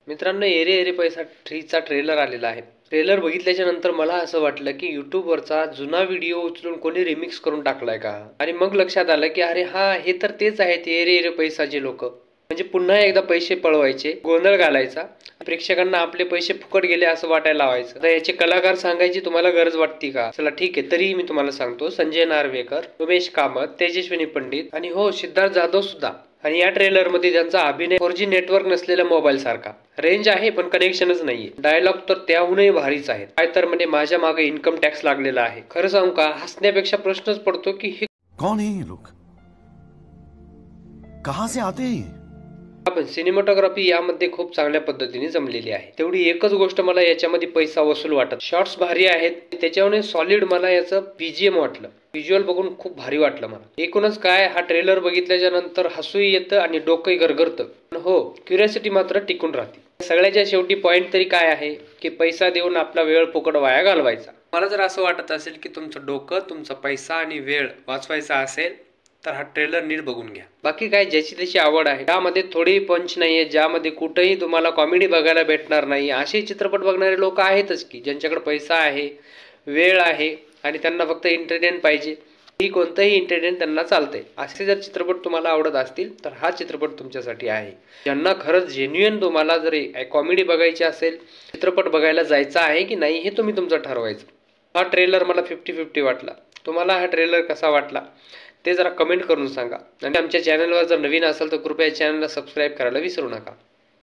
मित्रांनो, array array पैसा थ्रीचा trailer आलेला आहे. ट्रेलर बघितल्याच्या नंतर मला असं वाटलं की यूट्यूबवरचा जुना व्हिडिओ उचलून कोणी रिमिक्स करून टाकलाय का. आणि मग लक्षात आलं की अरे हा, हे तर तेच आहेत एरे एरे पैसाचे लोक. म्हणजे पुन्हा एकदा पैसे पळवायचे, गोंधळ घालायचा, प्रेक्षकांना आपले पैसे फुकट गेले असं वाटायला लावायचं. तर याचे कलाकार सांगायची तुम्हाला गरज वाटते का? चला ठीक आहे, तरीही मी तुम्हाला सांगतो. संजय नार्वेकर, उमेश कामत, तेजस्विनी पंडित आणि हो, सिद्धार्थ जाधव सुद्धा. आणि या ट्रेलर मध्ये त्यांचा अभिनय 4G नेटवर्क नसलेल्या मोबाईल सारखा. रेंज आहे पण कनेक्शनच नाहीये. डायलॉग तर त्याहूनही भारीच आहेत. काय तर म्हणजे माझ्या मागे इन्कम टॅक्स लागलेला आहे. खरं सांगू का, हसण्यापेक्षा प्रश्नच पडतो की हे कौन है ये लोग, कहां से आते हैं? पण सिनेमॅटोग्राफी यामध्ये खूप चांगल्या पद्धतीने जमलेली आहे. तेवढी एकच गोष्ट मला याच्यामध्ये पैसा वसूल वाटत. शॉर्ट्स भारी आहेत, त्याच्यावर सॉलिड मला याचं बीजीएम वाटलं. व्हिज्युअल बघून खूप भारी वाटलं मला. एकूणच काय, हा ट्रेलर बघितल्याच्या नंतर हसूही येतं आणि डोकंही गरगरतं. पण हो, क्युरिओसिटी मात्र टिकून राहते. सगळ्याच्या शेवटी पॉइंट तरी काय आहे की पैसा देऊन आपला वेळ फुकट वाया घालवायचा. मला जर असं वाटत असेल की तुमचं डोकं, तुमचा पैसा आणि वेळ वाचवायचा असेल तर हा ट्रेलर नीट बघून घ्या. बाकी काय, ज्याची त्याची आवड आहे. त्यामध्ये थोडी पंच नाहीये, ज्यामध्ये कुठेही तुम्हाला कॉमेडी बघायला भेटणार नाही. असे चित्रपट बघणारे लोक आहेतच की ज्यांच्याकडे पैसा आहे, वेळ आहे आणि त्यांना फक्त एंटरटेन पाहिजे. ही कोणतंही एंटरटेन त्यांना चालतंय. असे जर चित्रपट तुम्हाला आवडत असतील तर हा चित्रपट तुमच्यासाठी आहे. ज्यांना खरंच जेन्युइन तुम्हाला जर कॉमेडी बघायची असेल, चित्रपट बघायला जायचा आहे की नाही हे तुम्ही तुमचं ठरवायचं. हा ट्रेलर मला 50-50 वाटला. तुम्हाला हा ट्रेलर कसा वाटला ते जरा कमेंट करून सांगा. आणि आमच्या चॅनलवर जर नवीन असाल तर कृपया चॅनलला सबस्क्राईब करायला विसरू नका.